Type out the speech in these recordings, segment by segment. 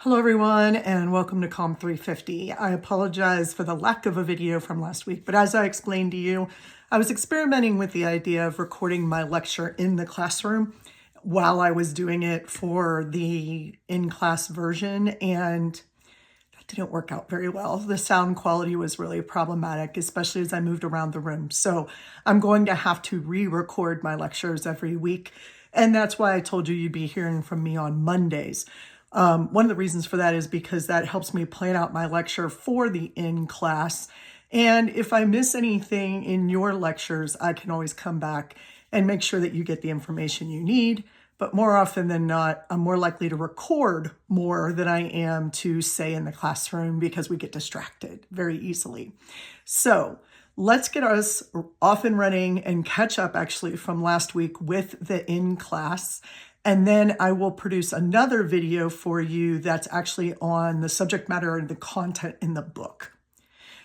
Hello everyone and welcome to Calm 350. I apologize for the lack of a video from last week, but as I explained to you, I was experimenting with the idea of recording my lecture in the classroom while I was doing it for the in-class version, and that didn't work out very well. The sound quality was really problematic, especially as I moved around the room. So I'm going to have to re-record my lectures every week, and that's why I told you you'd be hearing from me on Mondays. One of the reasons for that is because that helps me plan out my lecture for the in-class. And if I miss anything in your lectures, I can always come back and make sure that you get the information you need. But more often than not, I'm more likely to record more than I am to say in the classroom because we get distracted very easily. So let's get us off and running and catch up actually from last week with the in-class. And then I will produce another video for you that's actually on the subject matter and the content in the book.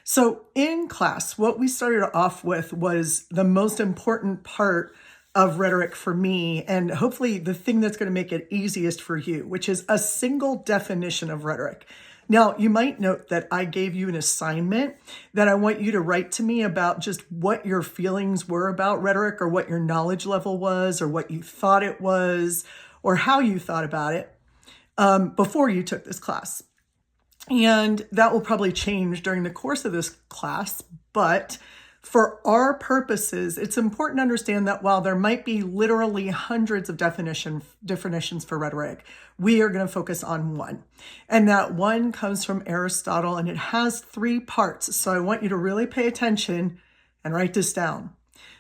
So in class, what we started off with was the most important part of rhetoric for me, and hopefully the thing that's going to make it easiest for you, which is a single definition of rhetoric. Now, you might note that I gave you an assignment that I want you to write to me about just what your feelings were about rhetoric, or what your knowledge level was, or what you thought it was, or how you thought about it before you took this class. And that will probably change during the course of this class, but for our purposes, it's important to understand that while there might be literally hundreds of definitions for rhetoric, we are going to focus on one. And that one comes from Aristotle, and it has three parts. So I want you to really pay attention and write this down.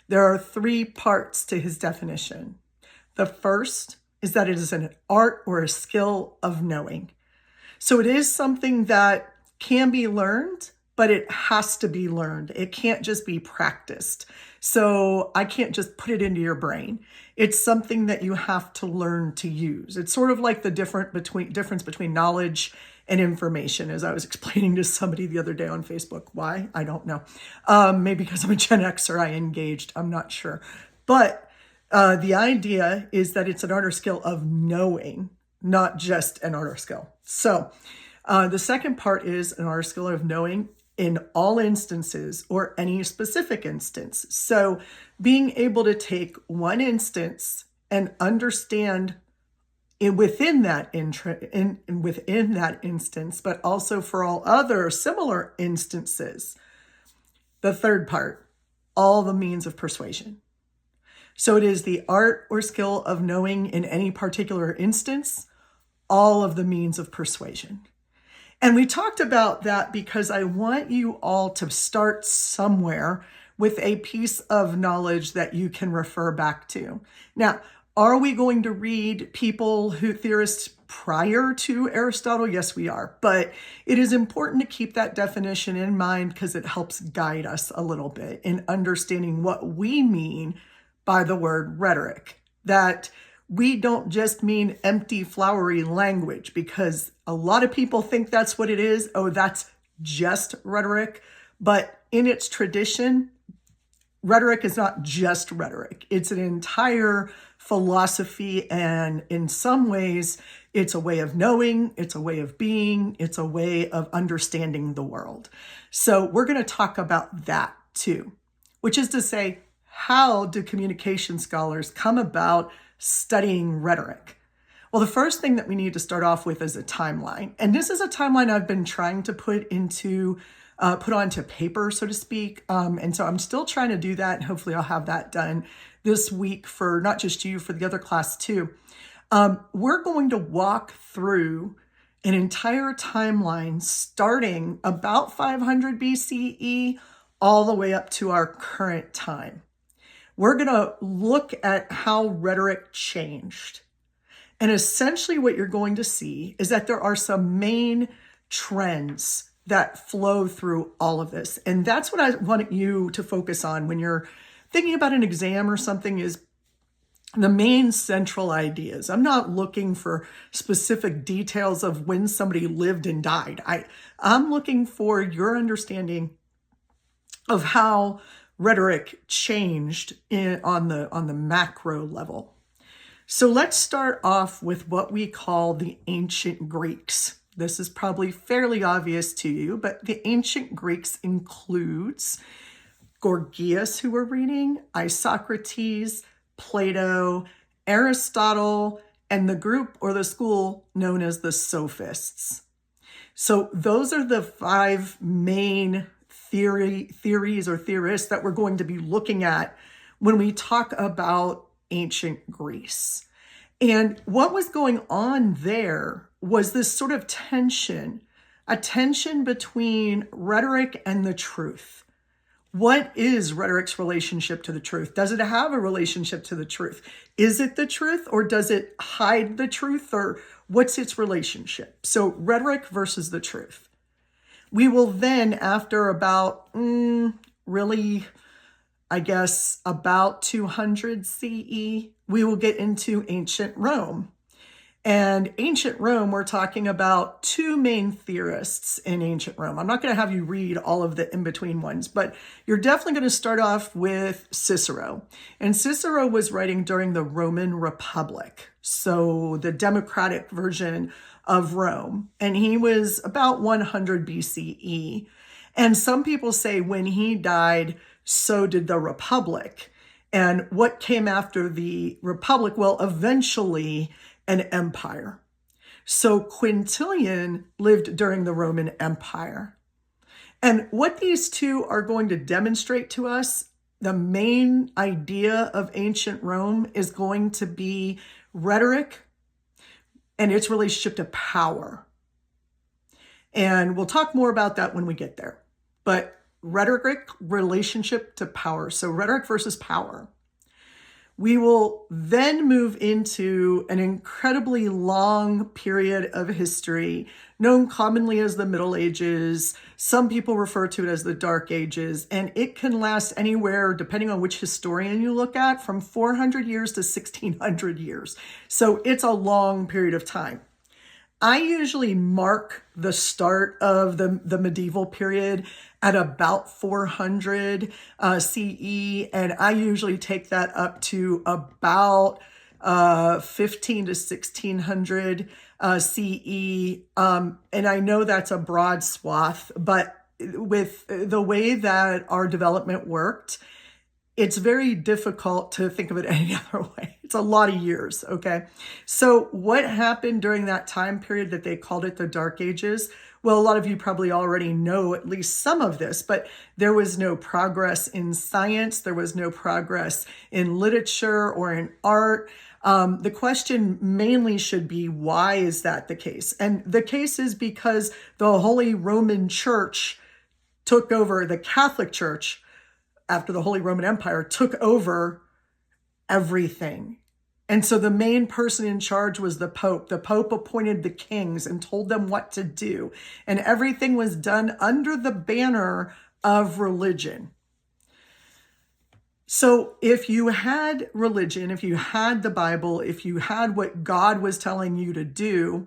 There are three parts to his definition. The first is that it is an art or a skill of knowing. So it is something that can be learned, but it has to be learned. It can't just be practiced. So I can't just put it into your brain. It's something that you have to learn to use. It's sort of like the difference between knowledge and information, as I was explaining to somebody the other day on Facebook. Why? I don't know. Maybe because I'm a Gen Xer, I engaged. I'm not sure. But the idea is that it's an art or skill of knowing, not just an art or skill. So the second part is an art or skill of knowing in all instances or any specific instance. So being able to take one instance and understand within that instance, but also for all other similar instances. The third part, all the means of persuasion. So it is the art or skill of knowing in any particular instance, all of the means of persuasion. And we talked about that because I want you all to start somewhere with a piece of knowledge that you can refer back to. Now, are we going to read theorists prior to Aristotle? Yes, we are. But it is important to keep that definition in mind because it helps guide us a little bit in understanding what we mean by the word rhetoric. That we don't just mean empty, flowery language, because a lot of people think that's what it is. Oh, that's just rhetoric. But in its tradition, rhetoric is not just rhetoric. It's an entire philosophy, and in some ways, it's a way of knowing, it's a way of being, it's a way of understanding the world. So we're going to talk about that too, which is to say, how do communication scholars come about studying rhetoric? Well, the first thing that we need to start off with is a timeline. And this is a timeline I've been trying to put onto paper, so to speak. And so I'm still trying to do that. And hopefully I'll have that done this week for not just you, for the other class too. We're going to walk through an entire timeline starting about 500 BCE all the way up to our current time. We're going to look at how rhetoric changed. And essentially what you're going to see is that there are some main trends that flow through all of this. And that's what I want you to focus on when you're thinking about an exam or something, is the main central ideas. I'm not looking for specific details of when somebody lived and died. I'm looking for your understanding of how rhetoric changed on the macro level. So let's start off with what we call the ancient Greeks. This is probably fairly obvious to you, but the ancient Greeks includes Gorgias, who we're reading, Isocrates, Plato, Aristotle, and the group or the school known as the Sophists. So those are the 5 main theories or theorists that we're going to be looking at when we talk about ancient Greece. And what was going on there was this sort of a tension between rhetoric and the truth. What is rhetoric's relationship to the truth? Does it have a relationship to the truth? Is it the truth, or does it hide the truth, or what's its relationship? So rhetoric versus the truth. We will then, after about, about 200 CE, we will get into ancient Rome. And ancient Rome, we're talking about 2 main theorists in ancient Rome. I'm not going to have you read all of the in-between ones, but you're definitely going to start off with Cicero. And Cicero was writing during the Roman Republic, so the democratic version of Rome. And he was about 100 BCE. And some people say when he died, so did the Republic. And what came after the Republic? Well, eventually an empire. So Quintilian lived during the Roman Empire. And what these two are going to demonstrate to us, the main idea of ancient Rome is going to be rhetoric and its relationship to power. And we'll talk more about that when we get there. But rhetoric, relationship to power. So rhetoric versus power. We will then move into an incredibly long period of history, known commonly as the Middle Ages. Some people refer to it as the Dark Ages, and it can last anywhere, depending on which historian you look at, from 400 years to 1600 years. So it's a long period of time. I usually mark the start of the medieval period at about 400 CE, and I usually take that up to about 15 to 1600 CE. And I know that's a broad swath, but with the way that our development worked, it's very difficult to think of it any other way. It's a lot of years, okay? So what happened during that time period that they called it the Dark Ages? Well, a lot of you probably already know at least some of this, but there was no progress in science. There was no progress in literature or in art. The question mainly should be, why is that the case? And the case is because the Holy Roman Church took over, the Catholic Church, after the Holy Roman Empire, took over everything. And so the main person in charge was the Pope. The Pope appointed the kings and told them what to do. And everything was done under the banner of religion. So if you had religion, if you had the Bible, if you had what God was telling you to do,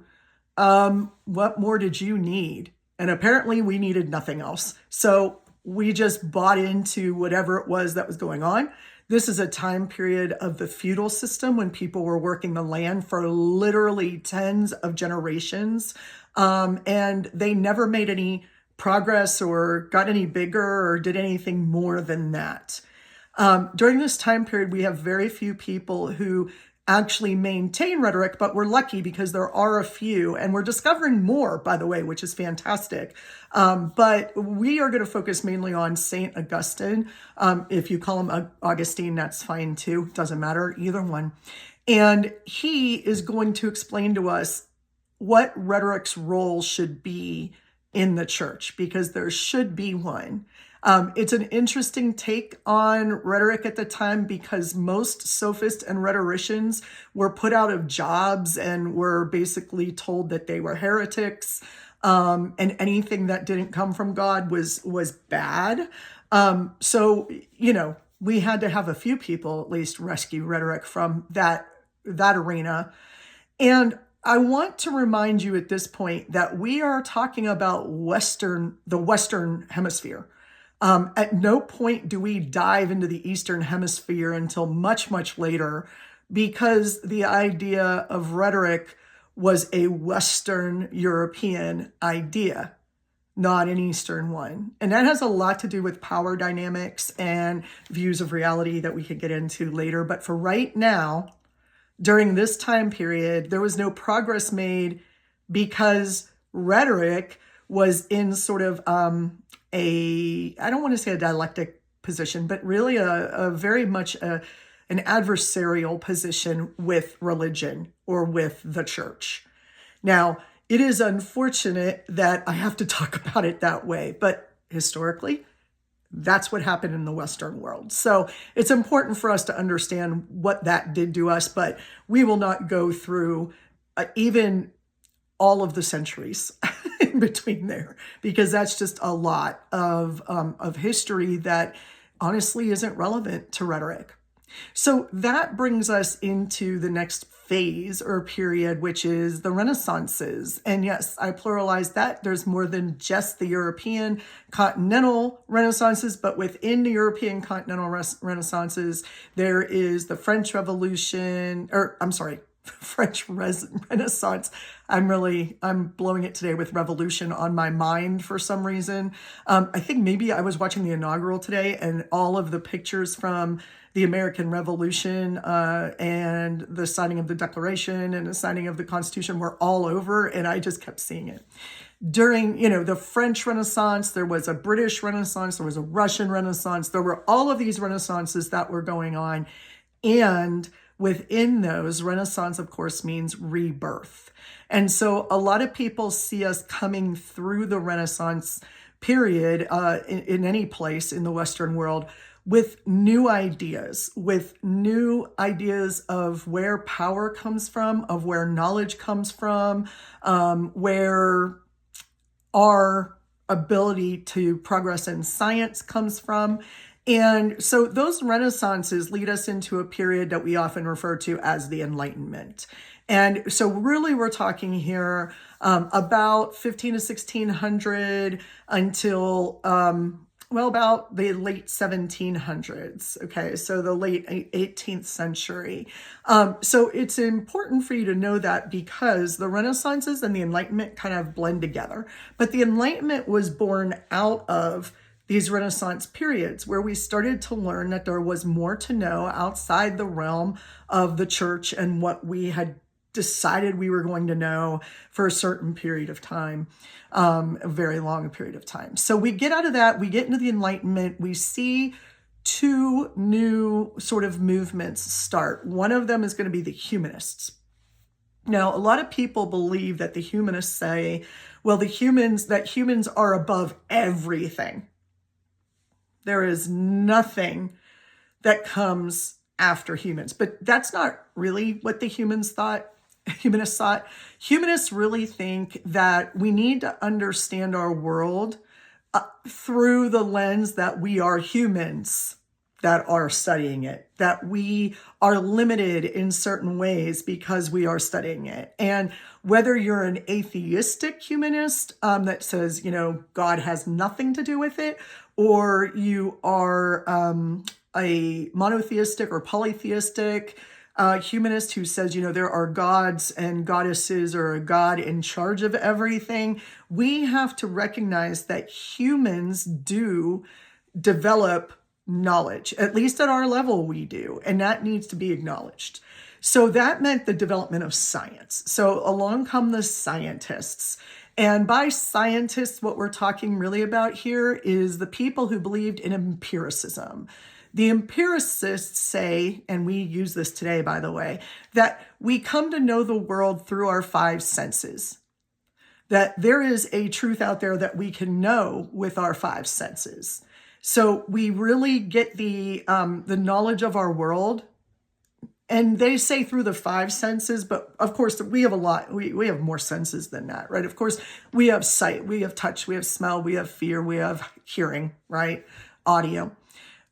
what more did you need? And apparently we needed nothing else. So we just bought into whatever it was that was going on. This is a time period of the feudal system when people were working the land for literally tens of generations. And they never made any progress or got any bigger or did anything more than that. During this time period, we have very few people who actually maintain rhetoric, but we're lucky because there are a few, and we're discovering more, by the way, which is fantastic. But we are going to focus mainly on St. Augustine. If you call him Augustine, that's fine too. Doesn't matter, either one. And he is going to explain to us what rhetoric's role should be in the church, because there should be one. It's an interesting take on rhetoric at the time because most sophists and rhetoricians were put out of jobs and were basically told that they were heretics, and anything that didn't come from God was bad. So, we had to have a few people at least rescue rhetoric from that arena. And I want to remind you at this point that we are talking about the Western Hemisphere. At no point do we dive into the Eastern Hemisphere until much, much later, because the idea of rhetoric was a Western European idea, not an Eastern one. And that has a lot to do with power dynamics and views of reality that we could get into later. But for right now, during this time period, there was no progress made because rhetoric was in sort of I don't want to say a dialectic position, but really a very much an adversarial position with religion or with the church. Now, it is unfortunate that I have to talk about it that way, but historically, that's what happened in the Western world. So it's important for us to understand what that did to us, but we will not go through even all of the centuries in between there, because that's just a lot of history that honestly isn't relevant to rhetoric. So that brings us into the next phase or period, which is the Renaissances. And yes, I pluralize that. There's more than just the European continental Renaissances, but within the European continental Renaissances, there is the French Revolution, French Renaissance. I'm blowing it today with revolution on my mind for some reason. I think maybe I was watching the inaugural today and all of the pictures from the American Revolution and the signing of the Declaration and the signing of the Constitution were all over, and I just kept seeing it. During, the French Renaissance, there was a British Renaissance, there was a Russian Renaissance, there were all of these Renaissances that were going on, and within those, Renaissance, of course, means rebirth. And so a lot of people see us coming through the Renaissance period in any place in the Western world with new ideas of where power comes from, of where knowledge comes from, where our ability to progress in science comes from. And so those Renaissances lead us into a period that we often refer to as the Enlightenment. And so really we're talking here about 15 to 1600 until about the late 1700s. Okay, so the late 18th century. So it's important for you to know that because the Renaissances and the Enlightenment kind of blend together. But the Enlightenment was born out of these Renaissance periods where we started to learn that there was more to know outside the realm of the church and what we had decided we were going to know for a certain period of time, a very long period of time. So we get out of that, we get into the Enlightenment, we see two new sort of movements start. One of them is going to be the humanists. Now, a lot of people believe that the humanists say, well, humans are above everything. There is nothing that comes after humans. But that's not really what the humanists thought. Humanists really think that we need to understand our world through the lens that we are humans that are studying it, that we are limited in certain ways because we are studying it. And whether you're an atheistic humanist that says, God has nothing to do with it, or you are a monotheistic or polytheistic humanist who says, there are gods and goddesses or a God in charge of everything, we have to recognize that humans do develop knowledge, at least at our level we do, and that needs to be acknowledged. So that meant the development of science. So along come the scientists. And by scientists, what we're talking really about here is the people who believed in empiricism. The empiricists say, and we use this today, by the way, that we come to know the world through our five senses. That there is a truth out there that we can know with our five senses. So we really get the knowledge of our world. And they say through the five senses, but of course we have a lot, we have more senses than that, right? Of course, we have sight, we have touch, we have smell, we have fear, we have hearing, right? Audio.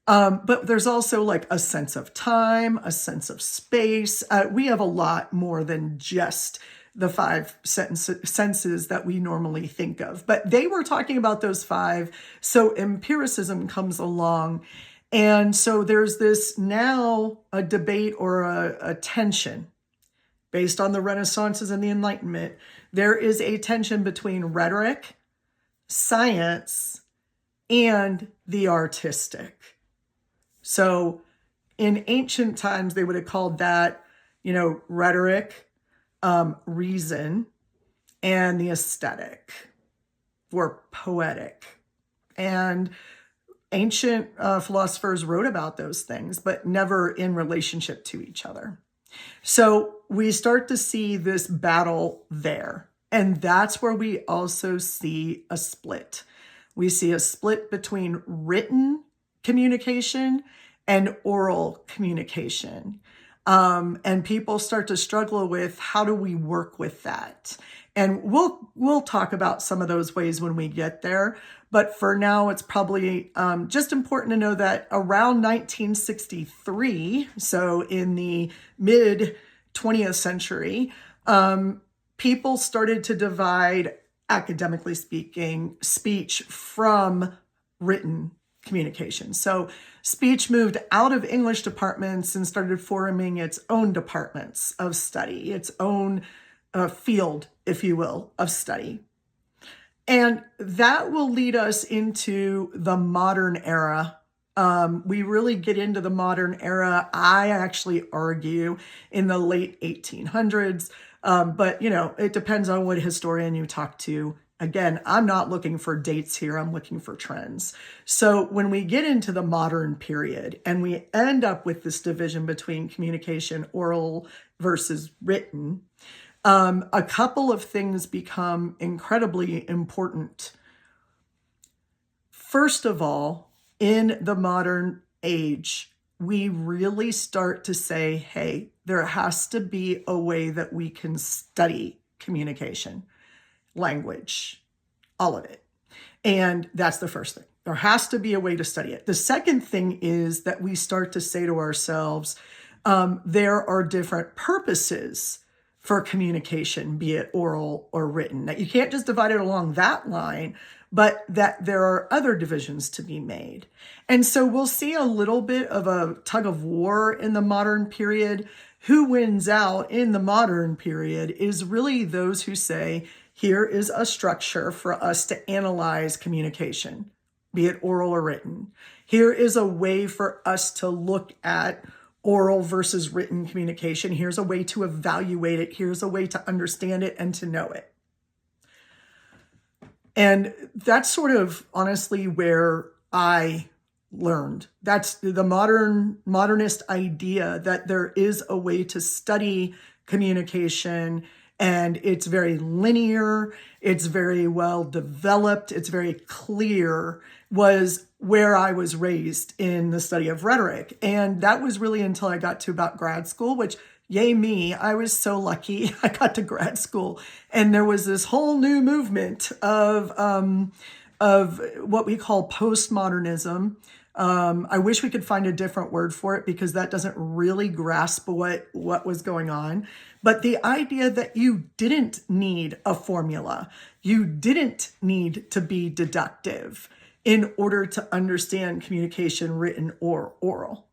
But there's also like a sense of time, a sense of space. We have a lot more than just the five senses that we normally think of. But they were talking about those five. So empiricism comes along. And so there's this now a debate or a tension based on the Renaissances and the Enlightenment, there is a tension between rhetoric, science, and the artistic. So in ancient times, they would have called that, rhetoric, reason, and the aesthetic, or poetic. And ancient philosophers wrote about those things, but never in relationship to each other. So we start to see this battle there. And that's where we also see a split. We see a split between written communication and oral communication. And people start to struggle with, how do we work with that? And we'll talk about some of those ways when we get there. But for now, it's probably just important to know that around 1963, so in the mid 20th century, people started to divide, academically speaking, speech from written communication. So speech moved out of English departments and started forming its own departments of study, its own field, if you will, of study. And that will lead us into the modern era. We really get into the modern era, I actually argue, in the late 1800s. But, it depends on what historian you talk to. Again, I'm not looking for dates here. I'm looking for trends. So when we get into the modern period and we end up with this division between communication, oral versus written, a couple of things become incredibly important. First of all, in the modern age, we really start to say, hey, there has to be a way that we can study communication, language, all of it. And that's the first thing. There has to be a way to study it. The second thing is that we start to say to ourselves, there are different purposes for communication, be it oral or written. That you can't just divide it along that line, but that there are other divisions to be made. And so we'll see a little bit of a tug of war in the modern period. Who wins out in the modern period is really those who say, here is a structure for us to analyze communication, be it oral or written. Here is a way for us to look at oral versus written communication. Here's a way to evaluate it. Here's a way to understand it and to know it. And that's sort of honestly where I learned. That's the modernist idea that there is a way to study communication, and it's very linear, it's very well developed, it's very clear, was where I was raised in the study of rhetoric. And that was really until I got to about grad school, which, yay me, I was so lucky. I got to grad school and there was this whole new movement of what we call postmodernism. I wish we could find a different word for it because that doesn't really grasp what was going on. But the idea that you didn't need a formula, you didn't need to be deductive in order to understand communication, written or oral.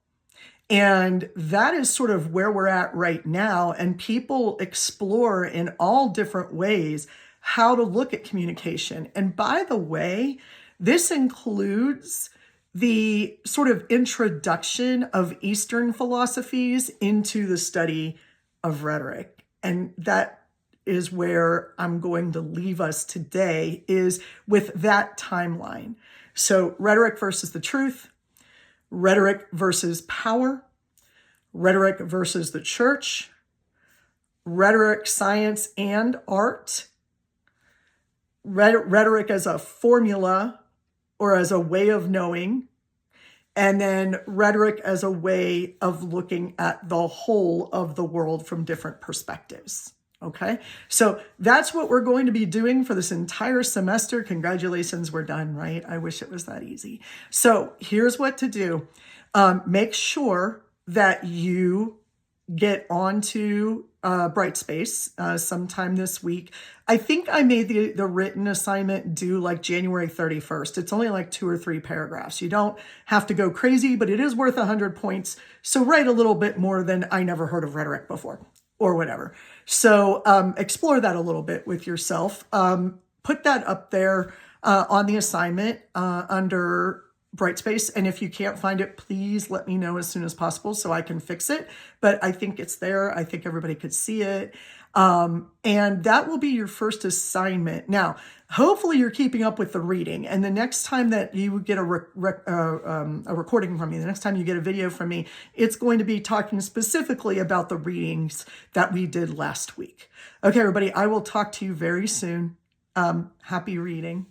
And that is sort of where we're at right now. And people explore in all different ways how to look at communication. And by the way, this includes the sort of introduction of Eastern philosophies into the study of rhetoric. And that is where I'm going to leave us today, is with that timeline. So rhetoric versus the truth, rhetoric versus power, rhetoric versus the church, rhetoric, science, and art, rhetoric as a formula or as a way of knowing, and then rhetoric as a way of looking at the whole of the world from different perspectives. Okay, so that's what we're going to be doing for this entire semester. Congratulations, we're done, right? I wish it was that easy. So here's what to do. Make sure that you get onto Brightspace sometime this week. I think I made the written assignment due like January 31st. It's only like 2 or 3 paragraphs. You don't have to go crazy, but it is worth 100 points. So write a little bit more than I never heard of rhetoric before. or whatever. So explore that a little bit with yourself. Put that up there on the assignment under Brightspace. And if you can't find it, please let me know as soon as possible so I can fix it. But I think it's there. I think everybody could see it. And that will be your first assignment. Now, hopefully you're keeping up with the reading. And the next time that you get a recording from me, the next time you get a video from me, it's going to be talking specifically about the readings that we did last week. Okay, everybody, I will talk to you very soon. Happy reading.